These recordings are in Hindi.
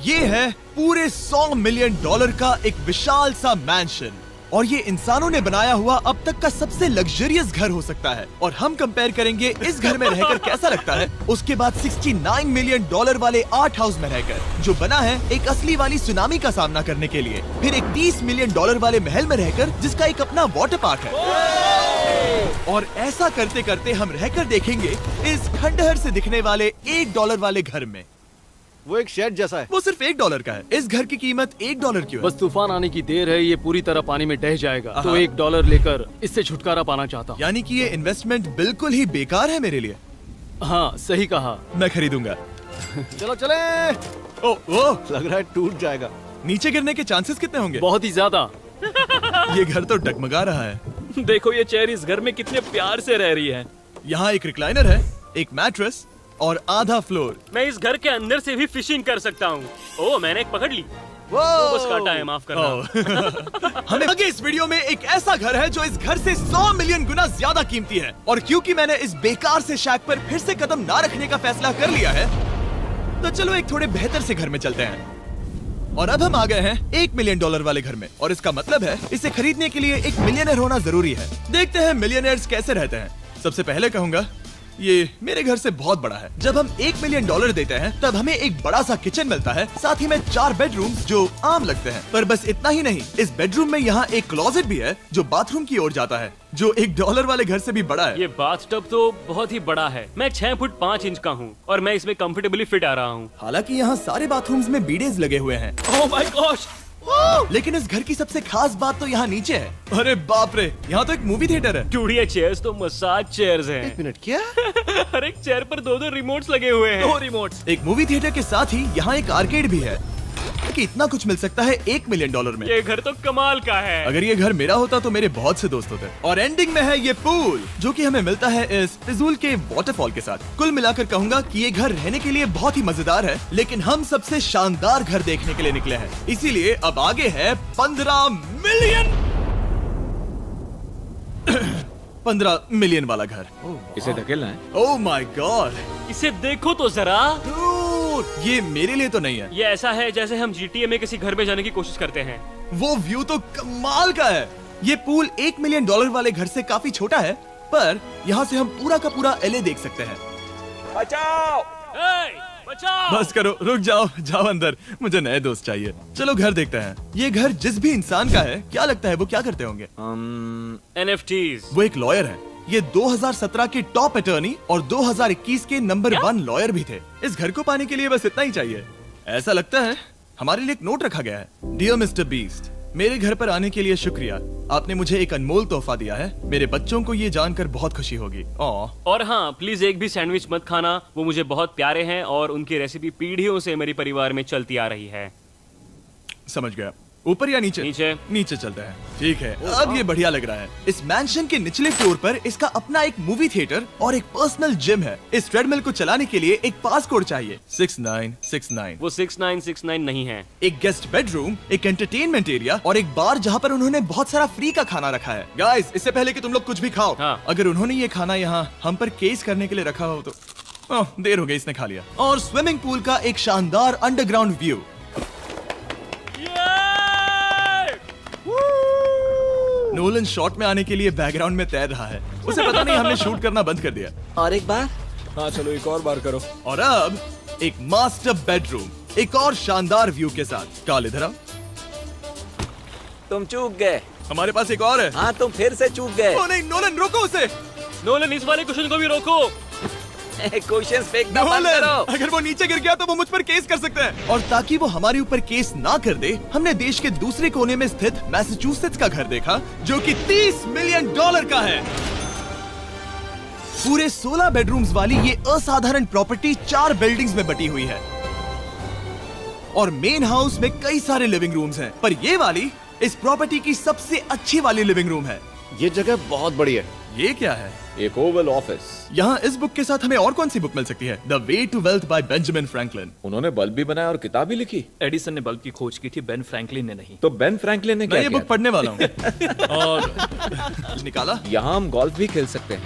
ये है पूरे $100 मिलियन का एक विशाल सा मैंशन, और ये इंसानों ने बनाया हुआ अब तक का सबसे लग्जरियस घर हो सकता है। और हम कंपेयर करेंगे इस घर में रहकर कैसा लगता है उसके बाद $69 मिलियन वाले आर्ट हाउस में रहकर, जो बना है एक असली वाली सुनामी का सामना करने के लिए। फिर एक $30 मिलियन वाले महल में रहकर जिसका एक अपना वाटर पार्क है। और ऐसा करते करते हम रहकर देखेंगे इस खंडहर से दिखने वाले $1 वाले घर में। वो एक शेड जैसा है। वो सिर्फ $1 का है। इस घर की कीमत $1 क्यों है? बस तूफान आने की देर है, ये पूरी तरह पानी में ढह जाएगा, तो $1 लेकर इससे छुटकारा पाना चाहता हूँ। यानी कि ये इन्वेस्टमेंट बिल्कुल ही बेकार है मेरे लिए। हाँ सही कहा। मैं खरीदूंगा। चलो चले। ओ, लग रहा है टूट जाएगा। नीचे गिरने के चांसेस कितने होंगे? बहुत ही ज्यादा। ये घर तो डगमगा रहा है। देखो ये चेयर इस घर में कितने प्यार से रह रही है। यहाँ एक रिक्लाइनर है, एक मैट्रेस और आधा फ्लोर। मैं इस घर के अंदर से भी फिशिंग कर सकता हूँ। ओह मैंने एक पकड़ ली। वो बस काटा है, माफ करना। हमें आगे इस वीडियो में एक ऐसा घर है जो इस घर से 100 मिलियन गुना ज्यादा कीमती है। और क्योंकि मैंने इस बेकार से शैक पर फिर से कदम ना रखने का फैसला कर लिया है, तो चलो एक थोड़े बेहतर से घर में चलते हैं। और अब हम आ गए हैं $1 मिलियन वाले घर में, और इसका मतलब है इसे खरीदने के लिए एक मिलियनर होना जरूरी है। देखते हैं मिलियनर्स कैसे रहते हैं। सबसे पहले कहूंगा ये मेरे घर से बहुत बड़ा है। जब हम $1 मिलियन देते हैं तब हमें एक बड़ा सा किचन मिलता है, साथ ही में 4 बेडरूम जो आम लगते हैं। पर बस इतना ही नहीं, इस बेडरूम में यहाँ एक क्लोजेट भी है जो बाथरूम की ओर जाता है, जो $1 वाले घर से भी बड़ा है। ये बाथटब तो बहुत ही बड़ा है। मैं 6 फुट 5 इंच का हूँ और मैं इसमें कंफर्टेबली फिट आ रहा हूँ। हालांकि यहाँ सारे बाथरूम्स में बीडेज लगे हुए हैं, ओह माय गॉश। लेकिन इस घर की सबसे खास बात तो यहाँ नीचे है। अरे बाप रे, यहाँ तो एक मूवी थिएटर है। टूडिया चेयर्स तो मसाज चेयर्स हैं। 1 मिनट क्या? हर एक चेयर पर 2-2 रिमोट्स लगे हुए हैं। 2 रिमोट्स। एक मूवी थिएटर के साथ ही यहाँ एक आर्केड भी है। कि इतना कुछ मिल सकता है $1 मिलियन में। ये घर तो कमाल का है। अगर ये घर मेरा होता तो मेरे बहुत से दोस्त होते। और एंडिंग में है ये पूल, जो कि हमें मिलता है इस फिजूल के वाटरफॉल के साथ। कुल मिलाकर कहूंगा कि ये घर रहने के लिए बहुत ही मजेदार है, लेकिन हम सबसे शानदार घर देखने के लिए निकले हैं, इसीलिए अब आगे है 15 मिलियन वाला घर। इसे धकेलना है। ओह माय गॉड, इसे देखो तो जरा। ये मेरे लिए तो नहीं है। ये ऐसा है जैसे हम GTA में किसी घर में जाने की कोशिश करते हैं। वो व्यू तो कमाल का है। ये पूल $1 मिलियन वाले घर से काफी छोटा है, पर यहाँ से हम पूरा का पूरा LA देख सकते हैं। बचाओ! बचाओ! बस करो, रुक जाओ, जाओ अंदर, मुझे नए दोस्त चाहिए। चलो घर देखते हैं। ये घर जिस भी इंसान का है, क्या लगता है वो क्या करते होंगे? NFTs। वो एक लॉयर है। ये 2017 के टॉप अटर्नी और 2021 के नंबर 1 लॉयर भी थे। इस घर को पाने के लिए बस इतना ही चाहिए। ऐसा लगता है हमारे लिए एक नोट रखा गया है। डियर मिस्टर बीस्ट, मेरे घर पर आने के लिए शुक्रिया। आपने मुझे एक अनमोल तोहफा दिया है। मेरे बच्चों को ये जानकर बहुत खुशी होगी। और हाँ, प्लीज एक भी सैंडविच मत खाना, वो मुझे बहुत प्यारे हैं और उनकी रेसिपी पीढ़ियों से मेरे परिवार में चलती आ रही है। समझ गया। ऊपर या नीचे? नीचे। नीचे चलते हैं। ठीक है, अब ये बढ़िया लग रहा है। इस मैंशन के निचले फ्लोर पर इसका अपना एक मूवी थिएटर और एक पर्सनल जिम है। इस ट्रेडमिल को चलाने के लिए एक पास कोड चाहिए, 6969। वो 6969 नहीं है। एक गेस्ट बेडरूम, एक एंटरटेनमेंट एरिया और एक बार जहाँ पर उन्होंने बहुत सारा फ्री का खाना रखा है। गाइस, इससे पहले कि तुम लोग कुछ भी खाओ, हाँ। अगर उन्होंने ये खाना यहाँ हम पर केस करने के लिए रखा हो तो देर हो गई, इसने खा लिया। और स्विमिंग पूल का एक शानदार अंडरग्राउंड व्यू। नोलन शॉट में आने के लिए बैकग्राउंड में तैर रहा है। उसे पता नहीं हमने शूट करना बंद कर दिया। और एक बार। हाँ चलो एक और बार करो। और अब एक मास्टर बेडरूम, एक और शानदार व्यू के साथ। काल इधर आओ। तुम चूक गए। हमारे पास एक और है। हाँ तुम फिर से चूक गए। ओ नहीं, नोलन रोको उसे। नोलन, इस वाले क्वेश्चन को भी रोको। क्वेश्चन फेंकना बंद नोलन, करो। अगर वो नीचे गिर गया तो वो मुझ पर केस कर सकते हैं। और ताकि वो हमारे ऊपर केस ना कर दे, हमने देश के दूसरे कोने में स्थित मैसाचुसेट्स का घर देखा, जो कि $30 मिलियन का है। पूरे 16 बेडरूम्स वाली ये असाधारण प्रॉपर्टी 4 बिल्डिंग्स में बटी हुई है। और मेन हाउस में कई सारे लिविंग रूम्स हैं, पर ये वाली इस प्रॉपर्टी की सबसे अच्छी वाली लिविंग रूम है। ये जगह बहुत बड़ी है। ये क्या है? एक ओवल ऑफिस। यहाँ इस बुक के साथ हमें और कौन सी बुक मिल सकती है? The way to wealth by Benjamin Franklin. उन्होंने बल्ब भी बनाया और किताब भी लिखी। एडिसन ने बल्ब की खोज की थी, बेन फ्रैंकलिन ने नहीं। तो बेन फ्रैंकलिन ने मैं क्या ये किया? बुक पढ़ने वाला हूँ। और निकाला। यहाँ हम गोल्फ भी खेल सकते हैं।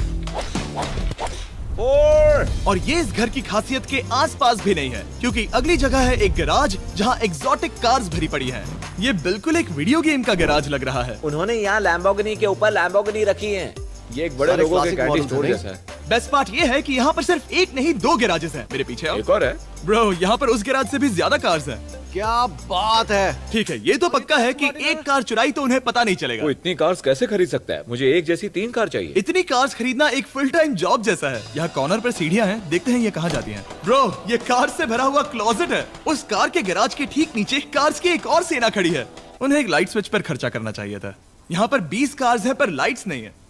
More! और ये इस घर की खासियत के आसपास भी नहीं है, क्योंकि अगली जगह है एक गैराज जहाँ एग्जॉटिक कार्स भरी पड़ी हैं। ये बिल्कुल एक वीडियो गेम का गैराज लग रहा है। उन्होंने यहाँ लैम्बोर्गिनी के ऊपर लैम्बोर्गिनी रखी है। ये एक बड़े सारे लोगों के classic कैंडी models स्टोर हैं। जैसा है। बेस्ट पार्ट ये है कि यहाँ पर सिर्फ एक नहीं 2 गैराजेस हैं। मेरे पीछे आओ। एक और है। ब्रो, यहाँ पर उस गैराज से भी ज्यादा कार्स हैं। क्या बात है। ठीक है, ये तो पक्का है कि एक कार चुराई तो उन्हें पता नहीं चलेगा। वो इतनी कार्स कैसे खरीद सकता है? मुझे एक जैसी 3 कार चाहिए। इतनी कार्स खरीदना एक फुल टाइम जॉब जैसा है। यहाँ कॉर्नर पर सीढ़ियाँ हैं, देखते हैं ये कहाँ जाती हैं। ब्रो, ये कार से भरा हुआ क्लोजेट है। उस कार के गैराज के ठीक नीचे कार्स की एक और सेना खड़ी है। उन्हें एक लाइट स्विच पर खर्चा करना चाहिए था। यहाँ पर 20 कार्स हैं पर लाइट्स नहीं है।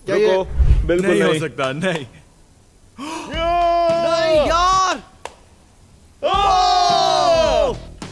रुको, बिल्कुल नहीं हो नहीं। सकता, नहीं। नहीं यार।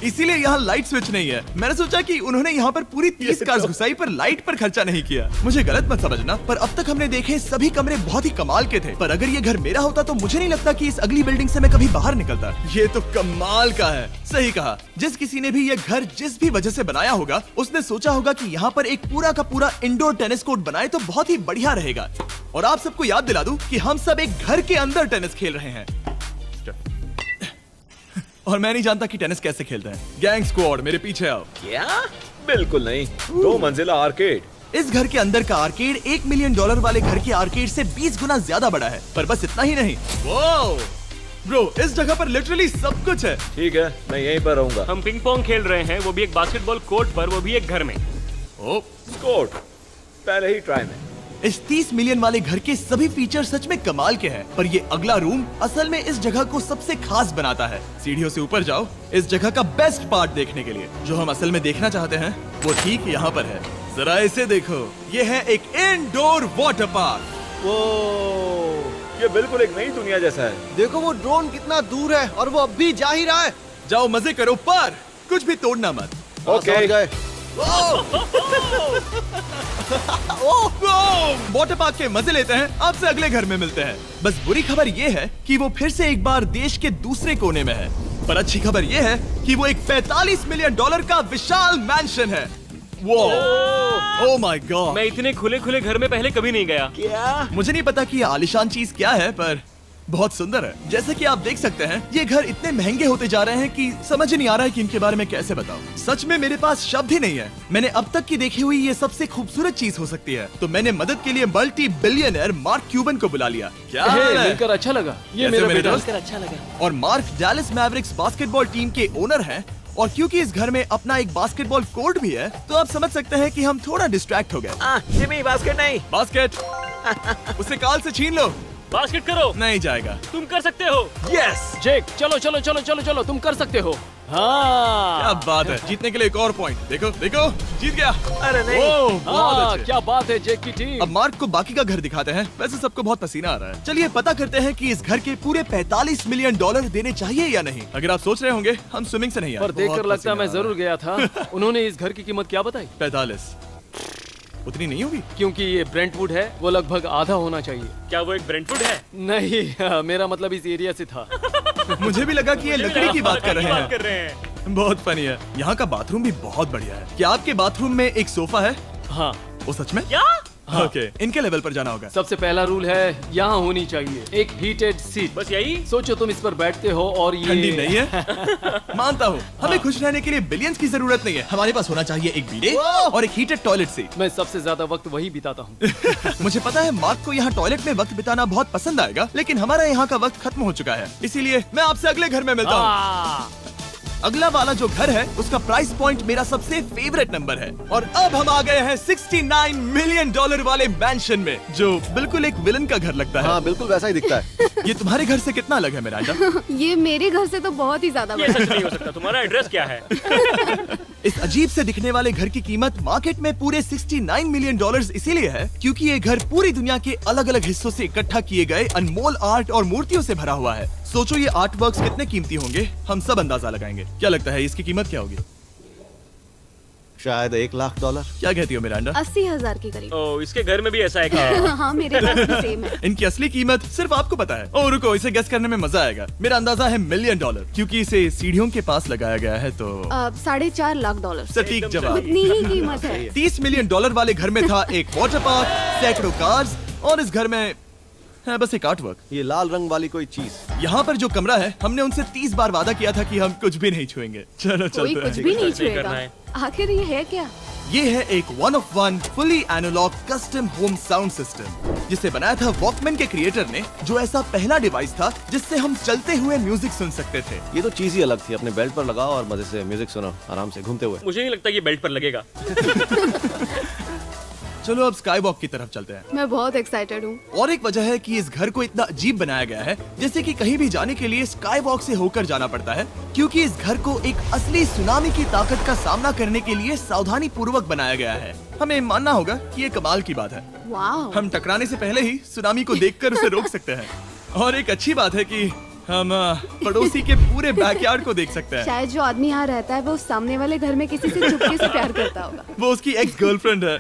इसीलिए यहाँ लाइट स्विच नहीं है। मैंने सोचा कि उन्होंने यहाँ पर पूरी 30 कार्स घुसाई पर लाइट पर खर्चा नहीं किया। मुझे गलत मत समझना, पर अब तक हमने देखे सभी कमरे बहुत ही कमाल के थे। पर अगर ये घर मेरा होता तो मुझे नहीं लगता कि इस अगली बिल्डिंग से मैं कभी बाहर निकलता। ये तो कमाल का है। सही कहा। जिस किसी ने भी ये घर जिस भी वजह से बनाया होगा, उसने सोचा होगा कि यहाँ पर एक पूरा का पूरा इंडोर टेनिस कोर्ट बनाए तो बहुत ही बढ़िया रहेगा। और आप सबको याद दिला दूं कि हम सब एक घर के अंदर टेनिस खेल रहे हैं। और मैं नहीं जानता कि टेनिस कैसे खेलते हैं। गैंग स्क्वाड, मेरे पीछे आओ। क्या? बिल्कुल नहीं। 2 मंजिला आर्केड। इस घर के अंदर का आर्केड $1 मिलियन वाले घर के आर्केड से 20 गुना ज्यादा बड़ा है। पर बस इतना ही नहीं। वाओ! ब्रो, इस जगह पर लिटरली सब कुछ है। ठीक है, मैं यहीं पर रहूंगा। हम पिंग पोंग खेल रहे हैं, वो भी एक बास्केटबॉल कोर्ट पर, वो भी एक घर में। ओ, स्कोर पहले ही ट्राई में। इस 30 मिलियन वाले घर के सभी फीचर सच में कमाल के हैं। पर ये अगला रूम असल में इस जगह को सबसे खास बनाता है। सीढ़ियों से ऊपर जाओ इस जगह का बेस्ट पार्ट देखने के लिए। जो हम असल में देखना चाहते हैं वो ठीक यहाँ पर है। जरा इसे देखो, ये है एक इंडोर वाटर पार्क। वो ये बिल्कुल एक नई दुनिया जैसा है। देखो वो ड्रोन कितना दूर है और वो अब भी जा ही रहा है। जाओ मजे करो, पर कुछ भी तोड़ना मत। ओके। समझ गए। वाटर पार्क के मजे लेते हैं। आपसे अगले घर में मिलते हैं। बस बुरी खबर ये है कि वो फिर से एक बार देश के दूसरे कोने में है। पर अच्छी खबर ये है कि वो एक $45 मिलियन का विशाल मैंशन है। Oh my God! मैं इतने खुले खुले घर में पहले कभी नहीं गया। क्या? मुझे नहीं पता कि ये आलिशान चीज क्या है, पर बहुत सुंदर है। जैसे कि आप देख सकते हैं, ये घर इतने महंगे होते जा रहे हैं कि समझ ही नहीं आ रहा है कि इनके बारे में कैसे बताऊं। सच में मेरे पास शब्द ही नहीं है। मैंने अब तक की देखी हुई ये सबसे खूबसूरत चीज हो सकती है। तो मैंने मदद के लिए मल्टी बिलियनर मार्क क्यूबन को बुला लिया। क्या हे, हाल है? मिलकर अच्छा लगा। ये कैसे मेरा मेरे बेटा। दोस्त? अच्छा लगा। और mark Dallas Mavericks basketball team के ओनर हैं। और क्योंकि इस घर में अपना एक बास्केटबॉल कोर्ट भी है, तो आप समझ सकते हैं कि हम थोड़ा डिस्ट्रैक्ट हो गए। जिमी बास्केट नहीं। बास्केट उसे काल से छीन लो। बास्केट करो, नहीं जाएगा। तुम कर सकते हो। यस! जेक, चलो चलो चलो चलो चलो, तुम कर सकते हो। हाँ, क्या बात है। जीतने के लिए एक और पॉइंट। देखो देखो, जीत गया। अरे नहीं। ओह, बहुत हाँ, अच्छे। क्या बात है जेक की टीम। अब मार्क को बाकी का घर दिखाते हैं। वैसे सबको बहुत पसीना आ रहा है। चलिए पता करते हैं कि इस घर के पूरे $45 मिलियन देने चाहिए या नहीं। अगर आप सोच रहे होंगे हम स्विमिंग से नहीं आए। पर देखकर बहुत लगता है मैं पसीना आ जरूर गया था। उन्होंने इस घर की कीमत क्या बताई? रहा है। 45 उतनी नहीं होगी। क्योंकि ये ब्रेंटवुड है, वो लगभग आधा होना चाहिए। क्या वो एक ब्रेंटवुड है? नहीं, मेरा मतलब इस एरिया से था। मुझे भी लगा कि ये लकड़ी की बात कर रहे बात कर हैं। रहे हैं। बहुत फनी है। यहाँ का बाथरूम भी बहुत बढ़िया है। क्या आपके बाथरूम में एक सोफा है? हाँ, वो सच में? क्या? ओके, इनके लेवल पर जाना होगा। सबसे पहला रूल है यहाँ होनी चाहिए एक हीटेड सीट। बस यही? सोचो तुम इस पर बैठते हो और ये ठंडी नहीं है। मानता हूँ, हमें खुश रहने के लिए बिलियंस की जरूरत नहीं है। हमारे पास होना चाहिए एक बीडे और एक हीटेड टॉयलेट सीट। मैं सबसे ज्यादा वक्त वही बिताता हूँ। मुझे पता है मार्क को यहाँ टॉयलेट में वक्त बिताना बहुत पसंद आएगा, लेकिन हमारा यहाँ का वक्त खत्म हो चुका है। इसीलिए मैं आपसे अगले घर में मिलता हूँ। अगला वाला जो घर है उसका प्राइस पॉइंट मेरा सबसे फेवरेट नंबर है। और अब हम आ गए हैं $69 मिलियन वाले मैंशन में, जो बिल्कुल एक विलन का घर लगता है। हाँ बिल्कुल वैसा ही दिखता है। ये तुम्हारे घर से कितना अलग है मिरांडा? ये मेरे घर से तो बहुत ही ज्यादा ये बड़ा सच नहीं हो सकता। तुम्हारा एड्रेस क्या है? इस अजीब से दिखने वाले घर की कीमत मार्केट में पूरे $69 मिलियन इसीलिए है क्योंकि ये घर पूरी दुनिया के अलग अलग हिस्सों से इकट्ठा किए गए अनमोल आर्ट और मूर्तियों से भरा हुआ है। सोचो ये आर्ट वर्क्स कितने कीमती होंगे, हम सब अंदाजा लगाएंगे। क्या लगता है इसकी कीमत क्या होगी? शायद $1 लाख। क्या कहती हो मिरांडा? 80,000 के करीब। ओ, इसके घर में भी ऐसा है क्या? हाँ मेरे पास भी सेम है। इनकी असली कीमत सिर्फ आपको पता है। ओह रुको, इसे गेस करने में मजा आएगा। मेरा अंदाजा है $1 मिलियन, क्योंकि इसे सीढ़ियों के पास लगाया गया है। तो $4.5 लाख। सटीक जवाब। उतनी ही कीमत है। $30 मिलियन वाले घर में था एक वाटर पार्क, सैकड़ों कार्स और इस घर में है बस एक आर्ट वर्क। ये लाल रंग वाली कोई चीज। यहाँ पर जो कमरा है, हमने उनसे 30 बार वादा किया था कि हम कुछ भी नहीं छुएंगे। चलो कोई चलते कुछ हैं। भी नहीं करना छुएगा। है। आखिर ये है क्या? ये है एक 1 of 1 fully analogue custom home sound system, जिसे बनाया था वॉकमैन के क्रिएटर ने, जो ऐसा पहला डिवाइस था जिससे हम चलते हुए म्यूजिक सुन सकते थे। ये तो चीज ही अलग थी। अपने बेल्ट पर लगाओ और मजे से म्यूजिक सुनो आराम से घूमते हुए। मुझे नहीं लगता ये बेल्ट पर लगेगा। चलो अब स्काई वॉक की तरफ चलते हैं। मैं बहुत एक्साइटेड हूँ। और एक वजह है कि इस घर को इतना अजीब बनाया गया है, जैसे कि कहीं भी जाने के लिए स्काई वॉक से होकर जाना पड़ता है, क्योंकि इस घर को एक असली सुनामी की ताकत का सामना करने के लिए सावधानी पूर्वक बनाया गया है। हमें मानना होगा कि ये कमाल की बात है। वाह। हम टकराने से पहले ही सुनामी को देखकर उसे रोक सकते हैं। और एक अच्छी बात है कि हम पड़ोसी के पूरे बैकयार्ड को देख सकते हैं। शायद जो आदमी यहाँ रहता है वो उस सामने वाले घर में किसी से चुपके से प्यार करता होगा। वो उसकी एक्स गर्लफ्रेंड है।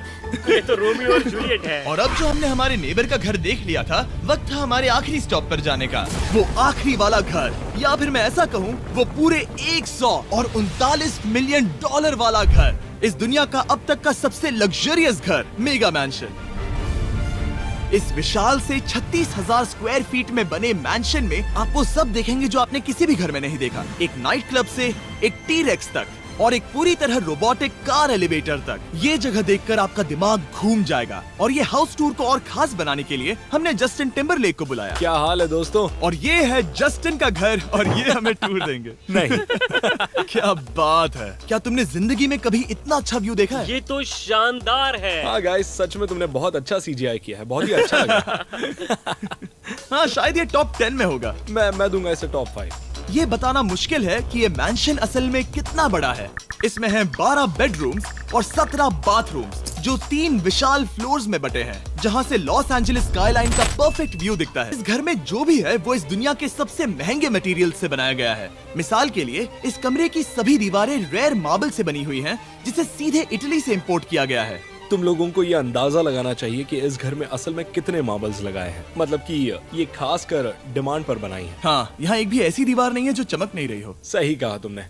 ये तो रोमियो और जूलियट है। और अब जो हमने हमारे नेबर का घर देख लिया था, वक्त था हमारे आखिरी स्टॉप पर जाने का। वो आखिरी वाला घर, या फिर मैं ऐसा कहूँ, वो पूरे 139 मिलियन डॉलर वाला घर। इस दुनिया का अब तक का सबसे लग्जरियस घर, मेगा मैंशन। इस विशाल से 36,000 स्क्वायर फीट में बने मैंशन में आप वो सब देखेंगे जो आपने किसी भी घर में नहीं देखा। एक नाइट क्लब से एक टी-रेक्स तक और एक पूरी तरह रोबोटिक कार एलिवेटर तक। ये जगह देखकर आपका दिमाग घूम जाएगा। और ये हाउस टूर को और खास बनाने के लिए हमने जस्टिन टिम्बरलेक को बुलाया। क्या हाल है दोस्तों? और ये है जस्टिन का घर और ये हमें टूर देंगे। नहीं। क्या बात है! क्या तुमने जिंदगी में कभी इतना अच्छा व्यू देखा है? ये तो शानदार है। हाँ गाइस, सच में तुमने बहुत अच्छा CGI किया है। बहुत ही अच्छा लगा। हाँ, शायद ये टॉप 10 में होगा। मैं दूंगा इसे टॉप 5। ये बताना मुश्किल है कि ये मैंशन असल में कितना बड़ा है। इसमें हैं 12 बेडरूम्स और 17 बाथरूम्स, जो 3 विशाल फ्लोर्स में बटे हैं, जहां से लॉस एंजलिस स्काईलाइन का परफेक्ट व्यू दिखता है। इस घर में जो भी है वो इस दुनिया के सबसे महंगे मटेरियल से बनाया गया है। मिसाल के लिए, इस कमरे की सभी दीवारें रेयर मार्बल से बनी हुई हैं, जिसे सीधे इटली से इंपोर्ट किया गया है। तुम लोगों को ये अंदाजा लगाना चाहिए कि इस घर में असल में कितने मार्बल्स लगाए हैं। मतलब कि ये खास कर डिमांड पर बनाई है। हाँ, यहाँ एक भी ऐसी दीवार नहीं है जो चमक नहीं रही हो। सही कहा तुमने।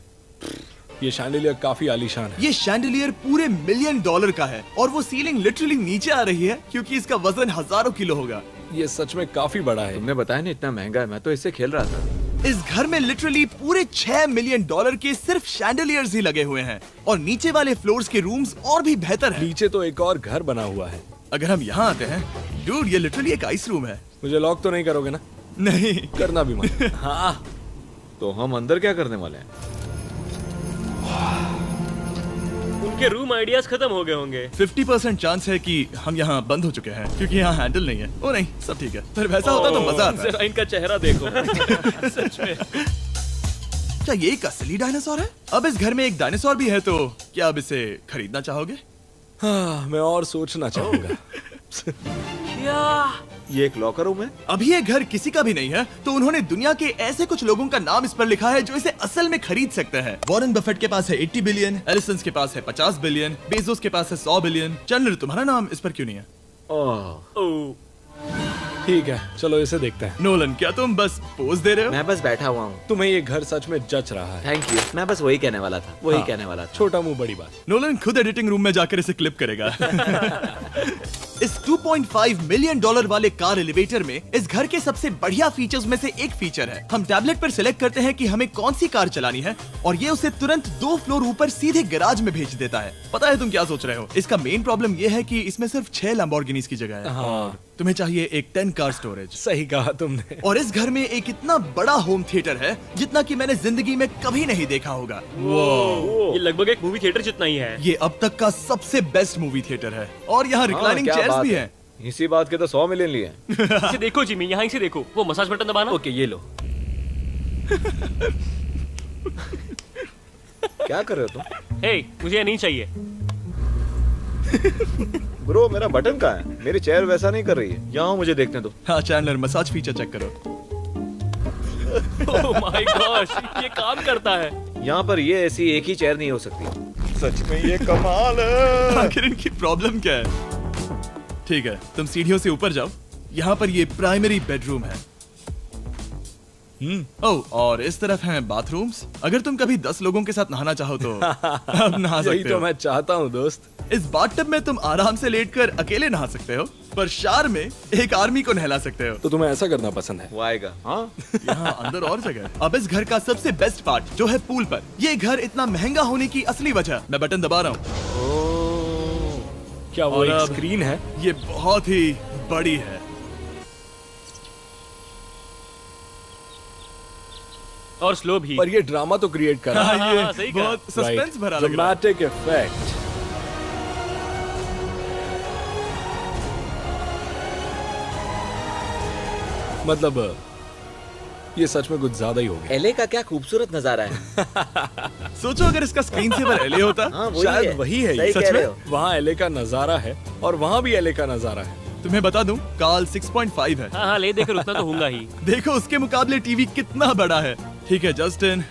ये शैंडिलियर काफी आलीशान है। ये शैंडिलियर पूरे $1 मिलियन का है और वो सीलिंग लिटरली नीचे आ रही है, क्योंकि इसका वजन हजारों किलो होगा। ये सच में काफी बड़ा है। तुमने बताया ना इतना महंगा है, मैं तो इससे खेल रहा था। इस घर में लिटरली पूरे $6 मिलियन के सिर्फ शैंडिलियर्स ही लगे हुए हैं। और नीचे वाले फ्लोर्स के रूम्स और भी बेहतर हैं। नीचे तो एक और घर बना हुआ है। अगर हम यहाँ आते हैं, डूड, ये लिटरली एक आइस रूम है। मुझे लॉक तो नहीं करोगे ना? नहीं। करना भी मत। हाँ, तो हम अंदर क्या करने वाले हैं? उनके रूम आइडियाज खत्म हो गए होंगे। 50% चांस है कि हम यहाँ बंद हो चुके हैं, क्योंकि यहाँ हैंडल नहीं है। ओ नहीं, सब ठीक है। पर वैसा होता तो मजा आता। जरा इनका चेहरा देखो। सच में। क्या ये एक असली डायनासोर है? अब इस घर में एक डायनासोर भी है, तो क्या अब इसे खरीदना चाहोगे? हाँ, मैं और सोचना चाहूंगा। ये एक लॉकर रूम है? अभी ये घर किसी का भी नहीं है, तो उन्होंने दुनिया के ऐसे कुछ लोगों का नाम इस पर लिखा है जो इसे असल में खरीद सकते हैं। वॉरेन बफेट के पास है 80 बिलियन, एलिसन के पास है 50 बिलियन, बेजोस के पास है 100 बिलियन। चंद्र, तुम्हारा नाम इस पर क्यों नहीं है? ओह, ठीक है, चलो इसे देखते हैं। नोलन, क्या तुम बस पोज दे रहे हो? मैं बस बैठा हुआ हूँ। तुम्हें ये घर सच में जच रहा है। Thank you. मैं बस वही कहने वाला था। वही कहने वाला था। छोटा मुंह बड़ी बात। नोलन खुद एडिटिंग रूम में जाकर इसे क्लिप करेगा। इस $2.5 मिलियन वाले कार एलिवेटर में इस घर के सबसे बढ़िया फीचर्स में से एक फीचर है। हम टैबलेट पर सिलेक्ट करते हैं कि हमें कौन सी कार चलानी है, और ये उसे तुरंत 2 फ्लोर ऊपर सीधे गैराज में भेज देता है। पता है तुम क्या सोच रहे हो? इसका मेन प्रॉब्लम ये है कि इसमें सिर्फ 6 लैम्बोर्गिनीज की जगह है। हाँ, तुम्हें चाहिए एक 10 कार स्टोरेज। सही कहा तुमने। और इस घर में एक इतना बड़ा होम थिएटर है जितना कि मैंने जिंदगी में कभी नहीं देखा होगा। ये लगभग एक मूवी थिएटर जितना ही है। ये अब तक का सबसे बेस्ट मूवी थिएटर है। और यहाँ रिक्लाइनिंग क्या चेयर्स बात भी है। हैं। इसी बात के तो 100 मिलियन लिए हैं। इसे देखो जिमी, यहाँ इसे देखो। वो मसाज बटन दबाना। ओके, ये लो। क्या कर रहे हो तुम? हे, मुझे ये नहीं चाहिए। ब्रो, मेरा बटन कहाँ है? मेरी चेयर वैसा नहीं कर रही है। यहाँ मुझे देखने दो। हाँ चैंडलर, मसाज फीचर चेक करो। ओह माय गॉश, ये काम करता है। यहाँ पर ये ऐसी एक ही चेयर नहीं हो सकती। सच में ये कमाल है। आखिर इनकी प्रॉब्लम क्या है? ठीक है, तुम सीढ़ियों से ऊपर जाओ। यहाँ पर ये प्राइमरी बेडरूम है। ओह, और इस तरफ हैं बाथरूम्स। अगर तुम कभी 10 लोगों के साथ नहाना चाहो तो अब नहा यही सकते तो हो। मैं चाहता हूँ दोस्त। इस बाथटब में तुम आराम से लेटकर अकेले नहा सकते हो, पर शार में एक आर्मी को नहला सकते हो। तो तुम्हें ऐसा करना पसंद है? वो आएगा। हाँ यहाँ अंदर और जगह है। अब इस घर का सबसे बेस्ट पार्ट जो है पूल पर। ये घर इतना महंगा होने की असली वजह, मैं बटन दबा रहा हूँ, क्या वो और एक अब- स्क्रीन है? ये बहुत ही बड़ी है। और स्लो भी। पर ये ड्रामा तो क्रिएट कर रहा है। हाँ, ये सही कहा। बहुत सस्पेंस भरा लग रहा है। Dramatic effect. मतलब ये सच में कुछ ज्यादा ही हो गया। एलए का क्या खूबसूरत नजारा है। सोचो अगर इसका स्क्रीन सेवर एलए होता। हाँ वही शायद है। वही है ये। सही सच कह में? रहे हो। वहाँ एलए का नजारा है और वहाँ भी एलए का नजारा है। तुम्हें बता दूं, काल 6.5 है। हाँ हाँ, ले देकर उतना तो होगा ही। देखो उसके मुकाबले टीवी कितना बड़ा है। ठीक है जस्टिन,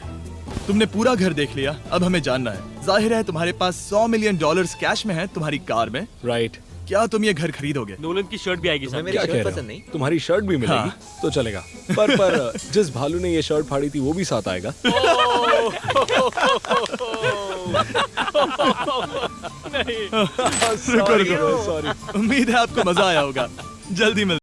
तुमने पूरा घर देख लिया, अब हमें जानना है। जाहिर है तुम्हारे पास $100 मिलियन कैश में है तुम्हारी कार में। राइट। क्या तुम ये घर खरीदोगे? नोलन की शर्ट भी आएगी तुम्हें साथ। मेरी क्या कह शर्ट रहे पसंद हो? नहीं? तुम्हारी शर्ट भी मिलेगी तो चलेगा। पर जिस भालू ने ये शर्ट फाड़ी थी वो भी साथ आएगा। शुक्र करो। सॉरी। उम्मीद है आपको मजा आया होगा। जल्दी मिलते हैं।